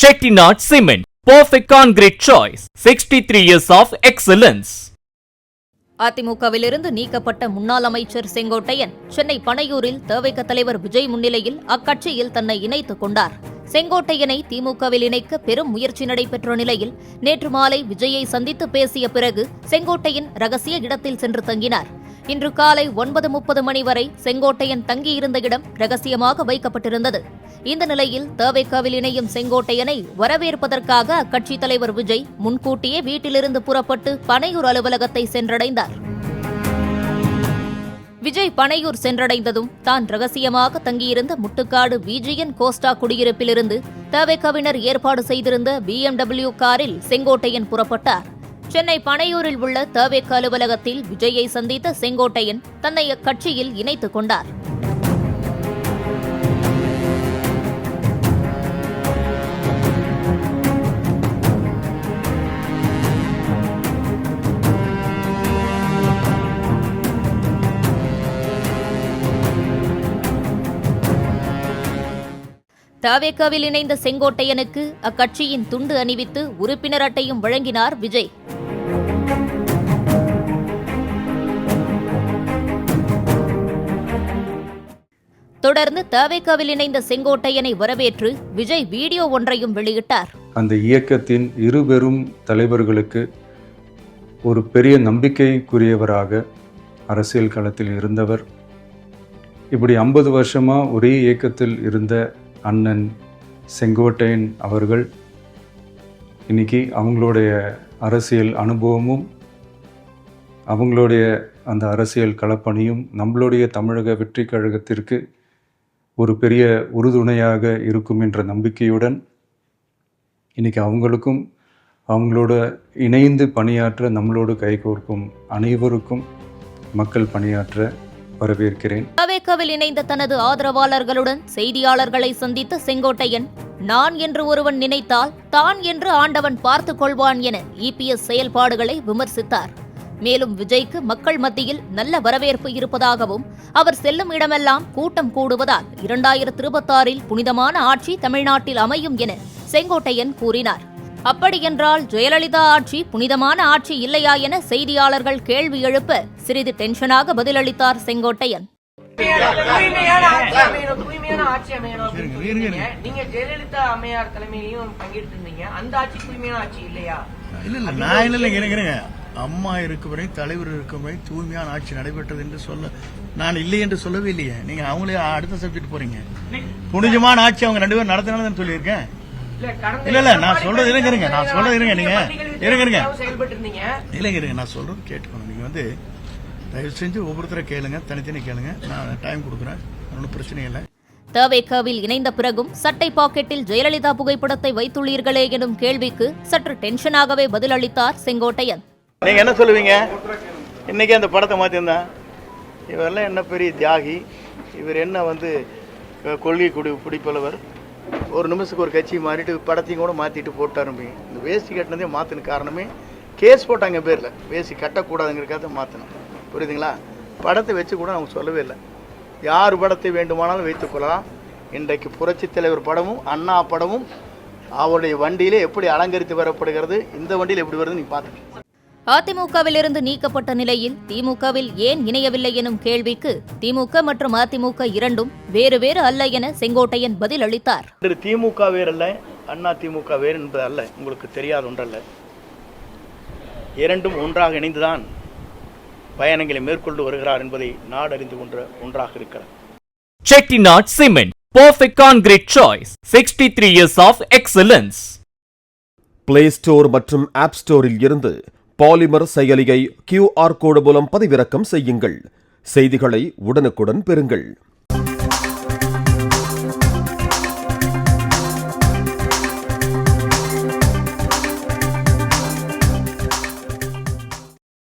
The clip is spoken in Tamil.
Chettinad Cement, perfect concrete choice. 63 years of excellence. அதிமுகவிலிருந்து நீக்கப்பட்ட முன்னாள் அமைச்சர் செங்கோட்டையன் சென்னை பனையூரில் தவிக தலைவர் விஜய் முன்னிலையில் அக்கட்சியில் தன்னை இணைத்துக் கொண்டார். செங்கோட்டையனை திமுகவில் இணைக்க பெரும் முயற்சி நடைபெற்ற நிலையில் நேற்று மாலை விஜயை சந்தித்து பேசிய பிறகு செங்கோட்டையன் ரகசிய இடத்தில் சென்று தங்கினார். இன்று காலை 9:30 மணி வரை செங்கோட்டையன் தங்கியிருந்த இடம் ரகசியமாக வைக்கப்பட்டிருந்தது. இந்த நிலையில் தவிகவில் இணையும் செங்கோட்டையனை வரவேற்பதற்காக அக்கட்சித் தலைவர் விஜய் முன்கூட்டியே வீட்டிலிருந்து புறப்பட்டு பனையூர் அலுவலகத்தை சென்றடைந்தார். விஜய் பனையூர் சென்றடைந்ததும் தான் ரகசியமாக தங்கியிருந்த முட்டுக்காடு விஜிஎன் கோஸ்டா குடியிருப்பிலிருந்து தவிகவினர் ஏற்பாடு செய்திருந்த BMW காரில் செங்கோட்டையன் புறப்பட்டார். சென்னை பனையூரில் உள்ள தவிக அலுவலகத்தில் விஜயை சந்தித்த செங்கோட்டையன் தன்னை அக்கட்சியில் இணைத்துக் கொண்டார். தவிகவில் இணைந்த செங்கோட்டையனுக்கு அக்கட்சியின் துண்டு அணிவித்து உறுப்பினர் அட்டையும் வழங்கினார் விஜய். தொடர்ந்து தவிகவில் இணைந்த செங்கோட்டையனை வரவேற்று விஜய் வீடியோ ஒன்றையும் வெளியிட்டார். அந்த இயக்கத்தின் இருபெரும் தலைவர்களுக்கு ஒரு பெரிய நம்பிக்கைக்குரியவராக அரசியல் களத்தில் இருந்தவர். இப்படி 50 வருஷமா ஒரே இயக்கத்தில் இருந்த அண்ணன் செங்கோட்டையன் அவர்கள் இன்னைக்கு அவங்களுடைய அரசியல் அனுபவமும் அவங்களுடைய அந்த அரசியல் களப்பணியும் நம்மளுடைய தமிழக வெற்றி கழகத்திற்கு ஒரு பெரிய உறுதுணையாக இருக்கும் என்ற நம்பிக்கையுடன் இன்னைக்கு அவங்களுக்கும் அவங்களோட இணைந்து பணியாற்ற நம்மளோடு கைகோர்க்கும் அனைவருக்கும் மக்கள் பணியாற்ற வரவேற்கிறேன். தவிகவில் இணைந்த தனது ஆதரவாளர்களுடன் செய்தியாளர்களை சந்தித்த செங்கோட்டையன், நான் என்று ஒருவன் நினைத்தால் தான் என்று ஆண்டவன் பார்த்துக் கொள்வான் என EPS செயல்பாடுகளை விமர்சித்தார். மேலும் விஜய்க்கு மக்கள் மத்தியில் நல்ல வரவேற்பு இருப்பதாகவும் அவர் செல்லும் இடமெல்லாம் கூட்டம் கூடுவதால் 2026 புனிதமான ஆட்சி தமிழ்நாட்டில் அமையும் என செங்கோட்டையன் கூறினார். அப்படியென்றால் ஜெயலலிதா ஆட்சி புனிதமான ஆட்சி இல்லையா என செய்தியாளர்கள் கேள்வி எழுப்ப சிறிது டென்ஷனாக பதிலளித்தார் செங்கோட்டையன். தூய்மையான ஆட்சி அமையணும். நீங்க ஜெயலலிதா அம்மையார் தலைமையிலையும் பங்கேற்று இருந்தீங்க. அந்த ஆட்சி தூய்மையான ஆட்சி இல்லையா? இல்ல நான் இல்லைங்க. அம்மா இருக்கும் வரை தலைவர் இருக்கும் வரை தூய்மையான ஆட்சி நடைபெற்றது என்று சொல்ல நான் இல்லை என்று சொல்லவே இல்லையே. நீங்க அவங்களே அடுத்த சப்ஜெக்ட் போறீங்க. புனிதமான ஆட்சி அவங்க 2 பேரும் நடத்தினாலும் சொல்லியிருக்கேன். இல்ல நான் சொல்றது இருங்க நீங்க இருங்க நான் சொல்றது கேட்டுக்கணும். நீங்க தயவு செஞ்சு ஒவ்வொருத்தர கேளுங்க, தனித்தனி கேளுங்க. நான் டைம் கொடுக்குறேன், ஒன்றும் பிரச்சனை இல்லை. தவிகவில் இணைந்த பிறகும் சட்டை பாக்கெட்டில் ஜெயலலிதா புகைப்படத்தை வைத்துள்ளீர்களே எனும் கேள்விக்கு சற்று டென்ஷனாகவே பதிலளித்தார் செங்கோட்டையன். நீங்க என்ன சொல்லுவீங்க? இன்னைக்கு அந்த படத்தை மாத்திருந்தா இவரெல்லாம் என்ன பெரிய தியாகி, இவர் என்ன கொள்கை பிடிப்பவர், ஒரு நிமிஷத்துக்கு ஒரு கட்சி மாறிட்டு படத்தையும் கூட மாற்றிட்டு போட்டு ஆரம்பிங்க. இந்த வேஷ்டி கட்டினதே மாற்றின காரணமே கேஸ் போட்டாங்க பேரில், வேஷ்டி கட்டக்கூடாதுங்கிறக்காக மாற்றினோம். புரியுதுங்களா? படத்தை வச்சு கூட அவங்க சொல்லவே இல்லை. யார் படத்தை வேண்டுமானாலும் வைத்துக்கொள்ளலாம். இன்றைக்கு புரட்சித் தலைவர் படமும் அண்ணா படமும் அவருடைய வண்டியிலே எப்படி அலங்கரித்து வரப்படுகிறது, இந்த வண்டியில் எப்படி வருது நீங்க பார்த்துக்கணும். அதிமுகவிலிருந்து நீக்கப்பட்ட நிலையில் திமுகவில் ஏன் இணையவில்லை எனும் கேள்விக்கு திமுக மற்றும் அதிமுக இரண்டும் வேறு வேறு அல்ல என செங்கோட்டையன் பதில் அளித்தார். திமுக வேறல்ல, அண்ணா திமுக வேறு என்பது அல்ல, உங்களுக்கு தெரியாத ஒன்றல்ல. இரண்டும் ஒன்றாக இணைந்துதான் பயணங்களை மேற்கொண்டு வருகிறார் என்பதை நாடு அறிந்து கொண்ட ஒன்றாக இருக்கிறார். Chettinad Cement, perfect concrete choice. 63 years of excellence. Play Store மற்றும் App Storeல் இருந்து பாலிமர் செயலியை QR கோடு மூலம் பதிவிறக்கம் செய்யுங்கள். செய்திகளை உடனுக்குடன் பெறுங்கள்.